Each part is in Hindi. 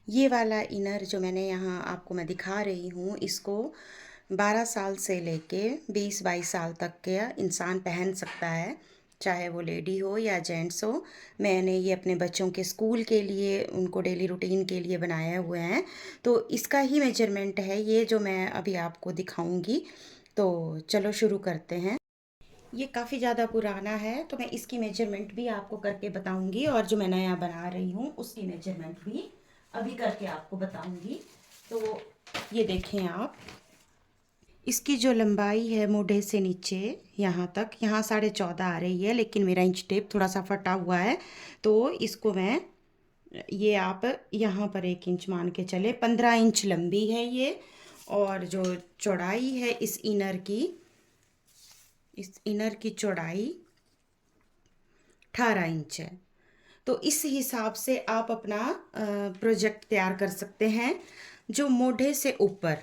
ये वाला इनर जो मैंने यहाँ आपको मैं दिखा रही हूँ, इसको 12 साल से लेके 20-22 साल तक के इंसान पहन सकता है, चाहे वो लेडी हो या जेंट्स हो। मैंने ये अपने बच्चों के स्कूल के लिए, उनको डेली रूटीन के लिए बनाए हुए हैं। तो इसका ही मेजरमेंट है ये जो मैं अभी आपको दिखाऊंगी। तो चलो शुरू करते हैं। ये काफ़ी ज़्यादा पुराना है, तो मैं इसकी मेजरमेंट भी आपको करके बताऊंगी, और जो मैं नया बना रही हूँ उसकी मेजरमेंट भी अभी करके आपको बताऊंगी। तो ये देखें आप, इसकी जो लंबाई है मोढे से नीचे यहाँ तक, यहाँ 14.5 आ रही है, लेकिन मेरा इंच टेप थोड़ा सा फटा हुआ है, तो इसको मैं, ये आप यहाँ पर 1 इंच मान के चले, 15 इंच लंबी है ये। और जो चौड़ाई है इस इनर की चौड़ाई 18 इंच है। तो इस हिसाब से आप अपना प्रोजेक्ट तैयार कर सकते हैं। जो मोढे से ऊपर,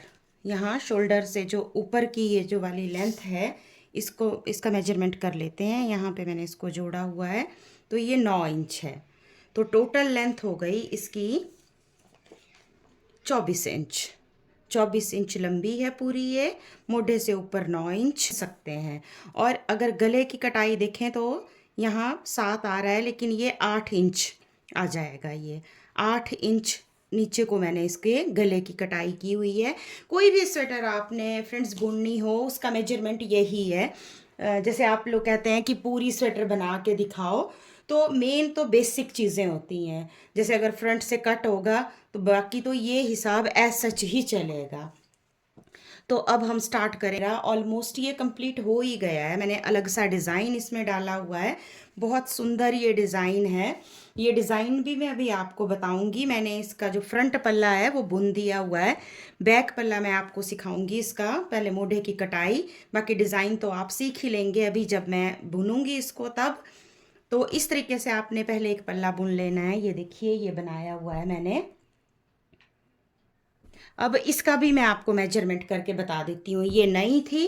यहाँ शोल्डर से जो ऊपर की ये जो वाली लेंथ है, इसका मेजरमेंट कर लेते हैं। यहाँ पे मैंने इसको जोड़ा हुआ है, तो ये 9 इंच है। तो टोटल लेंथ हो गई इसकी 24 इंच। 24 इंच लंबी है पूरी ये, मोढे से ऊपर 9 इंच सकते हैं। और अगर गले की कटाई देखें तो यहाँ 7 आ रहा है, लेकिन ये 8 इंच आ जाएगा। ये 8 इंच नीचे को मैंने इसके गले की कटाई की हुई है। कोई भी स्वेटर आपने फ्रेंड्स बुननी हो, उसका मेजरमेंट यही है। जैसे आप लोग कहते हैं कि पूरी स्वेटर बना के दिखाओ, तो मेन तो बेसिक चीज़ें होती हैं। जैसे अगर फ्रंट से कट होगा तो बाकी तो ये हिसाब एज सच ही चलेगा। तो अब हम स्टार्ट करेंगे। ऑलमोस्ट ये कंप्लीट हो ही गया है। मैंने अलग सा डिज़ाइन इसमें डाला हुआ है, बहुत सुंदर ये डिज़ाइन है। ये डिज़ाइन भी मैं अभी आपको बताऊंगी। मैंने इसका जो फ्रंट पल्ला है वो बुन दिया हुआ है, बैक पल्ला मैं आपको सिखाऊंगी इसका। पहले मोढे की कटाई, बाकी डिज़ाइन तो आप सीख ही लेंगे अभी जब मैं बुनूंगी इसको तब। तो इस तरीके से आपने पहले एक पल्ला बुन लेना है। ये देखिए, ये बनाया हुआ है मैंने। अब इसका भी मैं आपको मेजरमेंट करके बता देती हूँ। ये नई थी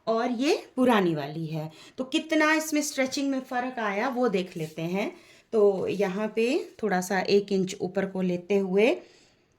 और ये पुरानी वाली है, तो कितना इसमें स्ट्रेचिंग में फ़र्क आया वो देख लेते हैं। तो यहाँ पे थोड़ा सा 1 इंच ऊपर को लेते हुए,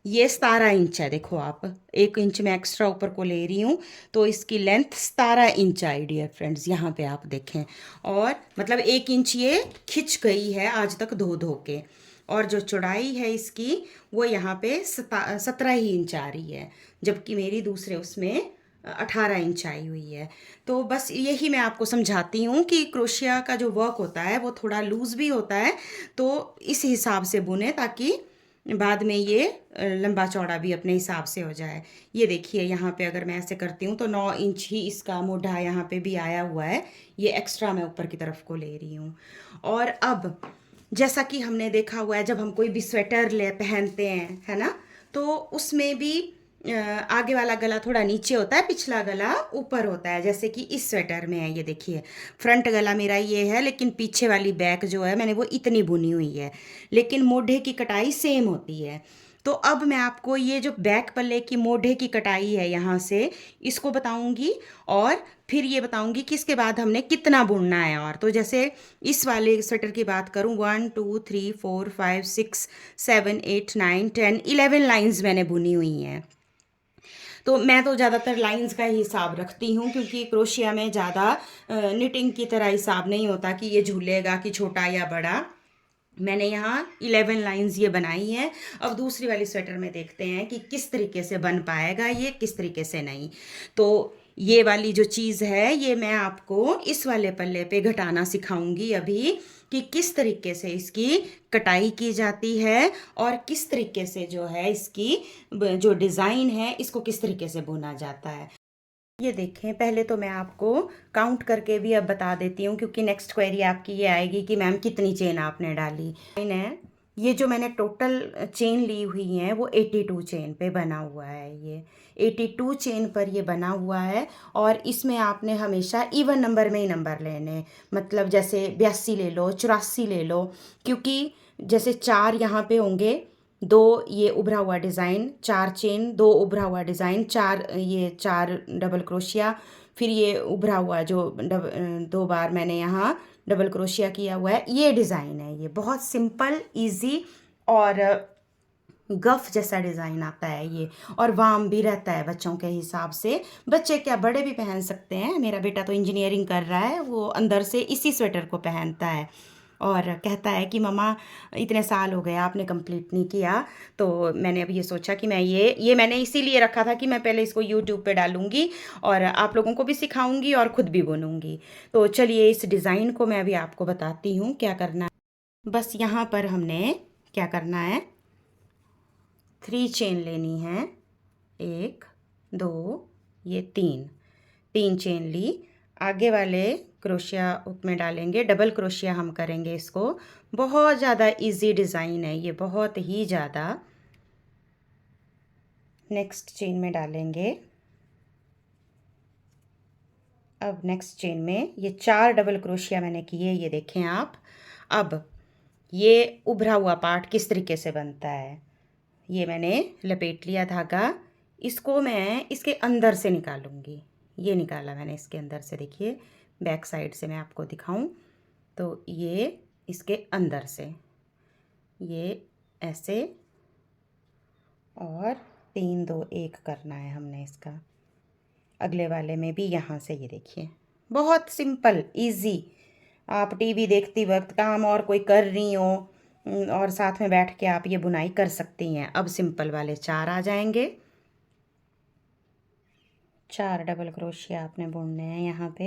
ये 17 इंच है। देखो आप, 1 इंच में एक्स्ट्रा ऊपर को ले रही हूँ, तो इसकी length 17 inch I dear friends. यहाँ पे आप देखें, और मतलब 1 इंच ये खिंच गई है आज तक धो धो के। और जो चौड़ाई है इसकी, वो यहाँ पे 17 ही इंच आ रही है, जबकि मेरी दूसरे उसमें 18 इंच आई हुई है। तो बस यही मैं आपको समझाती हूँ कि क्रोशिया का जो वर्क होता है वो थोड़ा लूज़ भी होता है, तो इस हिसाब से बुने ताकि बाद में ये लंबा चौड़ा भी अपने हिसाब से हो जाए। ये देखिए, यहाँ पे अगर मैं ऐसे करती हूँ तो 9 इंच ही इसका मोढ़ा यहाँ पे भी आया हुआ है। ये एक्स्ट्रा मैं ऊपर की तरफ को ले रही हूँ। और अब जैसा कि हमने देखा हुआ है, जब हम कोई भी स्वेटर ले पहनते हैं, है ना, तो उसमें भी आगे वाला गला थोड़ा नीचे होता है, पिछला गला ऊपर होता है। जैसे कि इस स्वेटर में है, ये देखिए, फ्रंट गला मेरा ये है, लेकिन पीछे वाली बैक जो है मैंने वो इतनी बुनी हुई है, लेकिन मोढ़े की कटाई सेम होती है। तो अब मैं आपको ये जो बैक पल्ले की मोढ़े की कटाई है यहाँ से, इसको बताऊंगी, और फिर ये बताऊंगी कि इसके बाद हमने कितना बुनना है। और तो जैसे इस वाले स्वेटर की बात करूँ, 1 2 3 4 5 6 7 8 9 10 11 लाइंस मैंने बुनी हुई हैं। तो मैं तो ज़्यादातर लाइंस का ही हिसाब रखती हूँ, क्योंकि क्रोशिया में ज़्यादा निटिंग की तरह हिसाब नहीं होता कि ये झूलेगा कि छोटा या बड़ा। मैंने यहाँ 11 लाइंस ये बनाई हैं। अब दूसरी वाली स्वेटर में देखते हैं कि किस तरीके से बन पाएगा ये, किस तरीके से नहीं। तो ये वाली जो चीज़ है, ये मैं आपको इस वाले पल्ले पे घटाना सिखाऊंगी अभी, कि किस तरीके से इसकी कटाई की जाती है, और किस तरीके से जो है इसकी जो डिज़ाइन है इसको किस तरीके से बुना जाता है। ये देखें, पहले तो मैं आपको काउंट करके भी अब बता देती हूँ, क्योंकि नेक्स्ट क्वेरी आपकी ये आएगी कि मैम कितनी चेन आपने डाली। चेन है, ये जो मैंने टोटल चेन ली हुई है वो 82 चेन पे बना हुआ है। ये 82 चेन पर ये बना हुआ है, और इसमें आपने हमेशा इवन नंबर में ही नंबर लेने, मतलब जैसे 82 ले लो, 84 ले लो, क्योंकि जैसे 4 यहाँ पे होंगे, 2 ये उभरा हुआ डिज़ाइन, 4 चेन, 2 उभरा हुआ डिज़ाइन, 4 ये 4 डबल क्रोशिया, फिर ये उभरा हुआ जो 2 बार मैंने यहाँ डबल क्रोशिया किया हुआ है, ये डिज़ाइन है। ये बहुत सिंपल, इजी और गफ जैसा डिज़ाइन आता है ये, और वार्म भी रहता है बच्चों के हिसाब से। बच्चे क्या, बड़े भी पहन सकते हैं। मेरा बेटा तो इंजीनियरिंग कर रहा है, वो अंदर से इसी स्वेटर को पहनता है और कहता है कि मम्मा इतने साल हो गए आपने कंप्लीट नहीं किया। तो मैंने अब ये सोचा कि मैं ये मैंने इसीलिए रखा था कि मैं पहले इसको यूट्यूब पे डालूंगी और आप लोगों को भी सिखाऊंगी और ख़ुद भी बुनूंगी। तो चलिए इस डिज़ाइन को मैं अभी आपको बताती हूँ क्या करना है। बस यहाँ पर हमने क्या करना है, 3 चेन लेनी है, 1 2 ये 3 चेन ली। आगे वाले क्रोशिया हुक में डालेंगे, डबल क्रोशिया हम करेंगे इसको। बहुत ज़्यादा इजी डिज़ाइन है ये, बहुत ही ज़्यादा। नेक्स्ट चेन में डालेंगे। अब नेक्स्ट चेन में ये 4 डबल क्रोशिया मैंने किए, ये देखें आप। अब ये उभरा हुआ पार्ट किस तरीके से बनता है, ये मैंने लपेट लिया धागा, इसको मैं इसके अंदर से निकालूंगी। ये निकाला मैंने इसके अंदर से, देखिए बैक साइड से मैं आपको दिखाऊं तो ये इसके अंदर से, ये ऐसे, और 3 2 1 करना है हमने इसका। अगले वाले में भी यहाँ से, ये देखिए बहुत सिंपल इजी। आप टीवी देखती वक्त काम और कोई कर रही हो और साथ में बैठ के आप ये बुनाई कर सकती हैं। अब सिंपल वाले 4 आ जाएंगे। 4 डबल क्रोशिया आपने बुनने हैं यहाँ पे,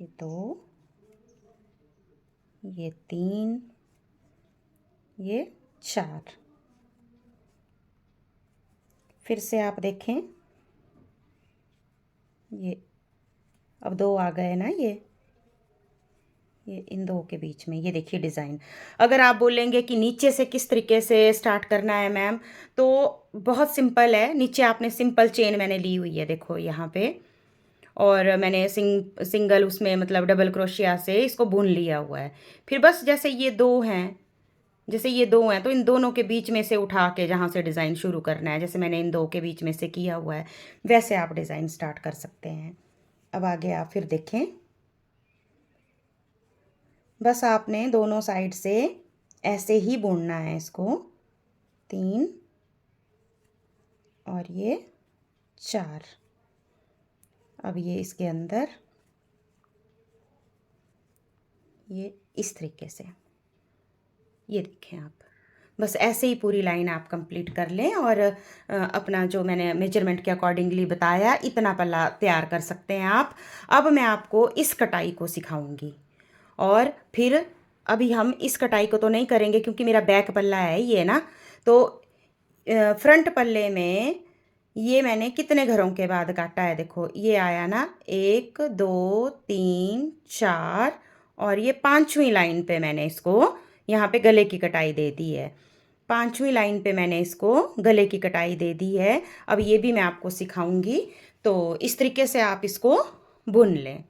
ये 2 ये 3 ये 4। फिर से आप देखें, ये अब 2 आ गए ना, ये इन 2 के बीच में, ये देखिए डिज़ाइन। अगर आप बोलेंगे कि नीचे से किस तरीके से स्टार्ट करना है मैम, तो बहुत सिंपल है। नीचे आपने सिंपल चेन मैंने ली हुई है, देखो यहाँ पे, और मैंने सिंगल उसमें मतलब डबल क्रोशिया से इसको बुन लिया हुआ है। फिर बस जैसे ये 2 हैं, तो इन दोनों के बीच में से उठा के जहाँ से डिज़ाइन शुरू करना है, जैसे मैंने इन 2 के बीच में से किया हुआ है, वैसे आप डिज़ाइन स्टार्ट कर सकते हैं। अब आगे आप फिर देखें, बस आपने दोनों साइड से ऐसे ही बुनना है इसको। 3 और ये 4। अब ये इसके अंदर, ये इस तरीके से, ये देखें आप। बस ऐसे ही पूरी लाइन आप कंप्लीट कर लें और अपना जो मैंने मेजरमेंट के अकॉर्डिंगली बताया, इतना पल्ला तैयार कर सकते हैं आप। अब मैं आपको इस कटाई को सिखाऊंगी, और फिर अभी हम इस कटाई को तो नहीं करेंगे क्योंकि मेरा बैक पल्ला है ये ना। तो फ्रंट पल्ले में ये मैंने कितने घरों के बाद काटा है, देखो ये आया ना, 1 2 3 4, और ये 5वीं लाइन पे मैंने इसको यहाँ पे गले की कटाई दे दी है। 5वीं लाइन पे मैंने इसको गले की कटाई दे दी है। अब ये भी मैं आपको सिखाऊंगी, तो इस तरीके से आप इसको बुन लें।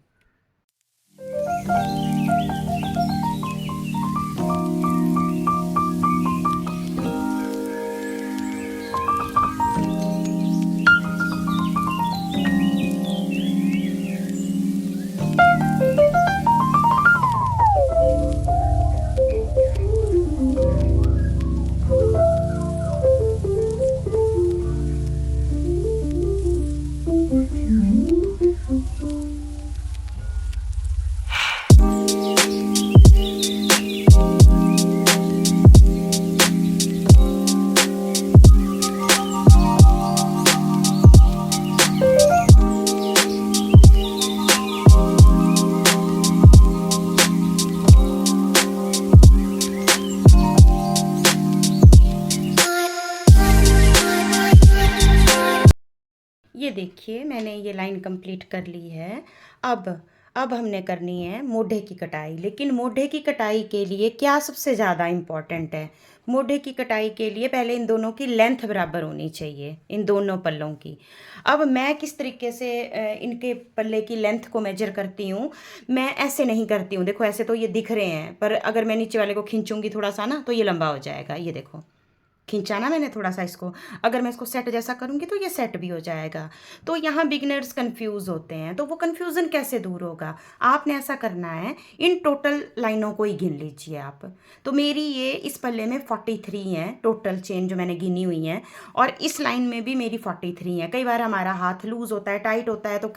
ये देखिए मैंने ये लाइन कंप्लीट कर ली है। अब हमने करनी है मोढे की कटाई। लेकिन मोढे की कटाई के लिए क्या सबसे ज़्यादा इम्पॉर्टेंट है, मोढे की कटाई के लिए पहले इन दोनों की लेंथ बराबर होनी चाहिए, इन दोनों पल्लों की। अब मैं किस तरीके से इनके पल्ले की लेंथ को मेजर करती हूँ, मैं ऐसे नहीं करती हूँ। देखो ऐसे तो ये दिख रहे हैं, पर अगर मैं नीचे वाले को खींचूंगी थोड़ा सा ना, तो ये लंबा हो जाएगा। ये देखो खींचा ना मैंने थोड़ा सा इसको, अगर मैं इसको सेट जैसा करूँगी तो ये सेट भी हो जाएगा। तो यहाँ बिगनर्स कंफ्यूज होते हैं, तो वो कंफ्यूजन कैसे दूर होगा, आपने ऐसा करना है, इन टोटल लाइनों को ही गिन लीजिए आप। तो मेरी ये इस पल्ले में 43 हैं टोटल चेन जो मैंने गिनी हुई हैं, और इस लाइन में भी मेरी 43 हैं। कई बार हमारा हाथ लूज़ होता है, टाइट होता है, तो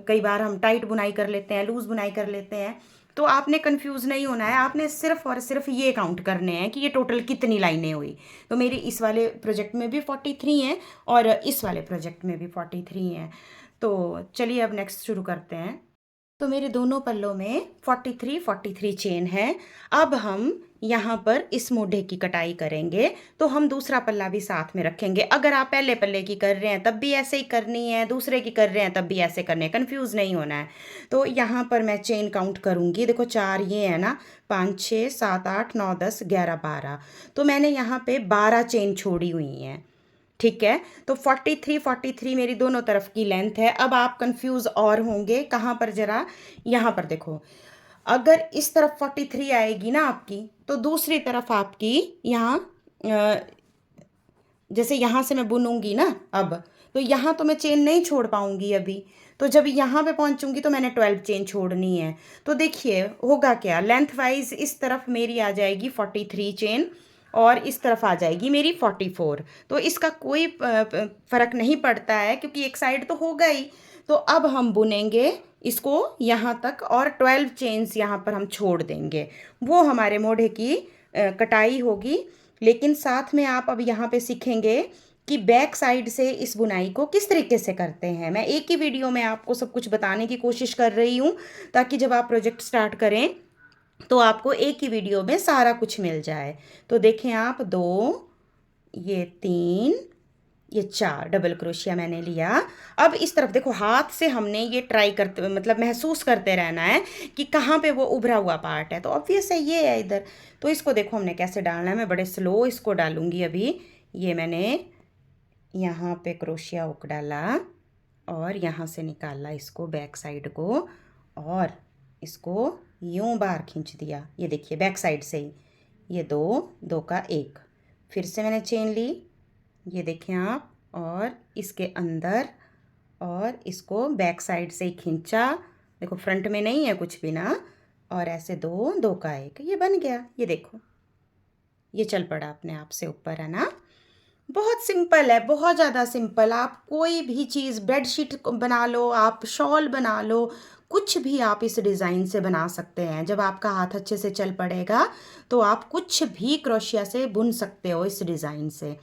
कई बार हम टाइट बुनाई कर लेते हैं, लूज़ बुनाई कर लेते हैं। तो आपने कंफ्यूज नहीं होना है, आपने सिर्फ और सिर्फ ये काउंट करने हैं कि ये टोटल कितनी लाइनें हुई। तो मेरी इस वाले प्रोजेक्ट में भी 43 हैं और इस वाले प्रोजेक्ट में भी 43 हैं। तो चलिए अब नेक्स्ट शुरू करते हैं। तो मेरे दोनों पल्लों में 43 चेन है। अब हम यहाँ पर इस मोढे की कटाई करेंगे, तो हम दूसरा पल्ला भी साथ में रखेंगे। अगर आप पहले पल्ले की कर रहे हैं तब भी ऐसे ही करनी है, दूसरे की कर रहे हैं तब भी ऐसे करने, कंफ्यूज नहीं होना है। तो यहाँ पर मैं चेन काउंट करूँगी, देखो 4 ये है ना, 5 6 7 8 9 10 11 12, तो मैंने यहाँ पे 12 चेन छोड़ी हुई हैं। ठीक है, तो 43 मेरी दोनों तरफ की लेंथ है। अब आप कंफ्यूज और होंगे कहाँ पर, जरा यहाँ पर देखो, अगर इस तरफ 43 आएगी ना आपकी, तो दूसरी तरफ आपकी यहाँ जैसे यहाँ से मैं बुनूंगी ना अब, तो यहाँ तो मैं चेन नहीं छोड़ पाऊंगी अभी, तो जब यहाँ पे पहुँचूंगी तो मैंने 12 चेन छोड़नी है। तो देखिए होगा क्या, लेंथ वाइज इस तरफ मेरी आ जाएगी 43 चेन और इस तरफ आ जाएगी मेरी 44। तो इसका कोई फ़र्क नहीं पड़ता है क्योंकि एक साइड तो होगा ही। तो अब हम बुनेंगे इसको यहाँ तक और 12 चेन्स यहाँ पर हम छोड़ देंगे, वो हमारे मोढ़े की कटाई होगी। लेकिन साथ में आप अब यहाँ पे सीखेंगे कि बैक साइड से इस बुनाई को किस तरीके से करते हैं। मैं एक ही वीडियो में आपको सब कुछ बताने की कोशिश कर रही हूँ ताकि जब आप प्रोजेक्ट स्टार्ट करें तो आपको एक ही वीडियो में सारा कुछ मिल जाए। तो देखें आप, 2 ये 3 ये 4 डबल क्रोशिया मैंने लिया। अब इस तरफ देखो, हाथ से हमने ये ट्राई करते मतलब महसूस करते रहना है कि कहाँ पे वो उभरा हुआ पार्ट है। तो ऑब्वियस है ये है इधर, तो इसको देखो हमने कैसे डालना है। मैं बड़े स्लो इसको डालूंगी अभी। ये मैंने यहाँ पे क्रोशिया हुक डाला और यहाँ से निकाला इसको बैक साइड को और इसको यूं बाहर खींच दिया। ये देखिए बैक साइड से ही, ये 2 2 का 1, फिर से मैंने चेन ली, ये देखें आप, और इसके अंदर और इसको बैक साइड से ही खींचा। देखो फ्रंट में नहीं है कुछ भी ना, और ऐसे 2 2 का 1, ये बन गया। ये देखो ये चल पड़ा अपने आप से ऊपर, है ना। बहुत सिंपल है, बहुत ज़्यादा सिंपल। आप कोई भी चीज़, बेडशीट बना लो, आप शॉल बना लो, कुछ भी आप इस डिज़ाइन से बना सकते हैं। जब आपका हाथ अच्छे से चल पड़ेगा तो आप कुछ भी क्रोशिया से बुन सकते हो इस डिज़ाइन से।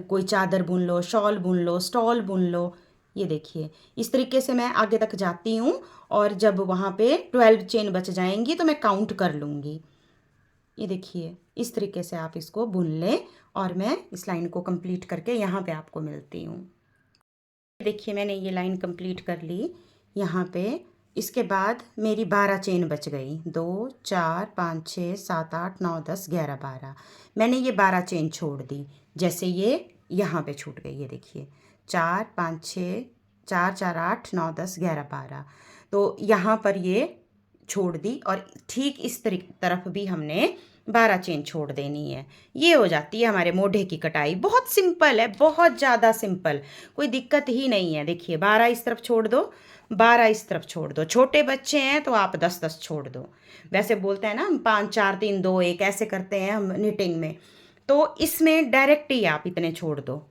कोई चादर बुन लो, शॉल बुन लो, स्टॉल बुन लो। ये देखिए इस तरीके से मैं आगे तक जाती हूँ और जब वहाँ पे 12 चेन बच जाएंगी तो मैं काउंट कर लूँगी। ये देखिए इस तरीके से आप इसको बुन लें और मैं इस लाइन को कंप्लीट करके यहाँ पे आपको मिलती हूँ। देखिए मैंने ये लाइन कंप्लीट कर ली यहाँ पे। इसके बाद मेरी 12 चेन बच गई, 2 4 5 6 7 8 9 10 11 12। मैंने ये 12 चेन छोड़ दी, जैसे ये यहाँ पे छूट गई। ये देखिए 4 5 6 4 4 8 9 10 11 12, तो यहाँ पर ये छोड़ दी और ठीक इस तरफ भी हमने 12 चेन छोड़ देनी है। ये हो जाती है हमारे मोढ़े की कटाई। बहुत सिंपल है, बहुत ज़्यादा सिंपल, कोई दिक्कत ही नहीं है। देखिए 12 इस तरफ छोड़ दो, 12 इस तरफ छोड़ दो। छोटे बच्चे हैं तो आप 10 10 छोड़ दो। वैसे बोलते हैं ना हम 5 4 3 2 1 ऐसे करते हैं हम निटिंग में, तो इसमें डायरेक्ट ही आप इतने छोड़ दो।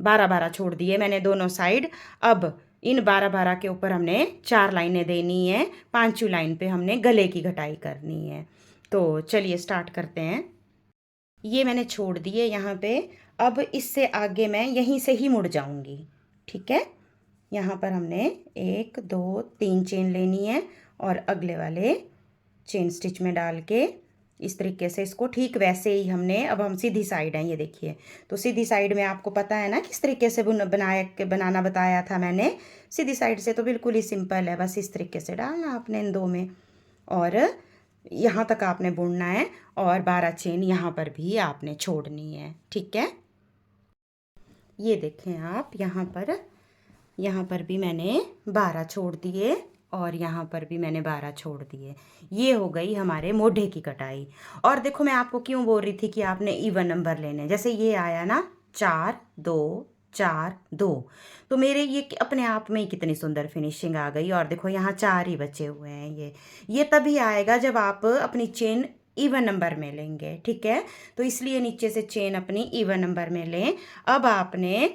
12 12 छोड़ दिए मैंने दोनों साइड। अब इन 12 12 के ऊपर हमने 4 लाइनें देनी है, 5वीं लाइन पे हमने गले की कटाई करनी है। तो चलिए स्टार्ट करते हैं। ये मैंने छोड़ दिए यहाँ पे। अब इससे आगे मैं यहीं से ही मुड़ जाऊंगी। ठीक है, यहाँ पर हमने 1 2 3 चेन लेनी है और अगले वाले चेन स्टिच में डाल के इस तरीके से इसको ठीक वैसे ही हमने, अब हम सीधी साइड हैं, ये देखिए। तो सीधी साइड में आपको पता है ना किस तरीके से बनाना बताया था मैंने। सीधी साइड से तो बिल्कुल ही सिंपल है, बस इस तरीके से डालना आपने इन 2 में और यहाँ तक आपने बुनना है और 12 चेन यहाँ पर भी आपने छोड़नी है। ठीक है, ये देखें आप, यहाँ पर भी मैंने 12 छोड़ दिए और यहाँ पर भी मैंने 12 छोड़ दिए। ये हो गई हमारे मोढे की कटाई। और देखो मैं आपको क्यों बोल रही थी कि आपने इवन नंबर लेने, जैसे ये आया ना 4 2 4 2, तो मेरे ये अपने आप में ही कितनी सुंदर फिनिशिंग आ गई। और देखो यहाँ 4 ही बचे हुए हैं। ये तभी आएगा जब आप अपनी चेन इवन नंबर में लेंगे, ठीक है। तो इसलिए नीचे से चेन अपनी इवन नंबर में लें। अब आपने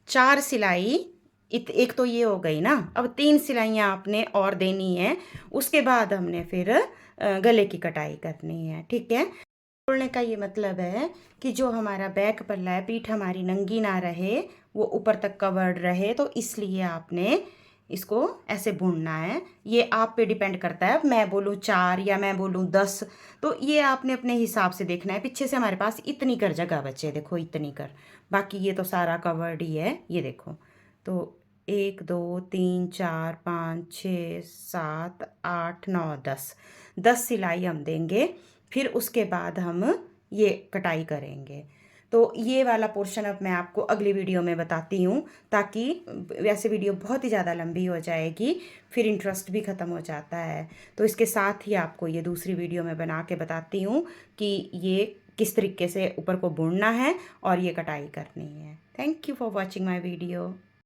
4 सिलाई, एक तो ये हो गई ना, अब 3 सिलाइयाँ आपने और देनी है। उसके बाद हमने फिर गले की कटाई करनी है, ठीक है। बोलने का ये मतलब है कि जो हमारा बैक पल्ला है, पीठ हमारी नंगी ना रहे, वो ऊपर तक कवर्ड रहे, तो इसलिए आपने इसको ऐसे बुनना है। ये आप पे डिपेंड करता है, मैं बोलूँ 4 या मैं बोलूँ 10, तो ये आपने अपने हिसाब से देखना है। पीछे से हमारे पास इतनी कर जगह बचे, देखो इतनी कर, बाकी ये तो सारा कवर्ड ही है, ये देखो। तो 1 2 3 4 5 6 7 8 9 10, 10 सिलाई हम देंगे। फिर उसके बाद हम ये कटाई करेंगे। तो ये वाला पोर्शन अब मैं आपको अगली वीडियो में बताती हूँ, ताकि वैसे वीडियो बहुत ही ज़्यादा लंबी हो जाएगी, फिर इंटरेस्ट भी ख़त्म हो जाता है। तो इसके साथ ही आपको ये दूसरी वीडियो में बना के बताती हूँ कि ये किस तरीके से ऊपर को बुनना है और ये कटाई करनी है। Thank you for watching my video.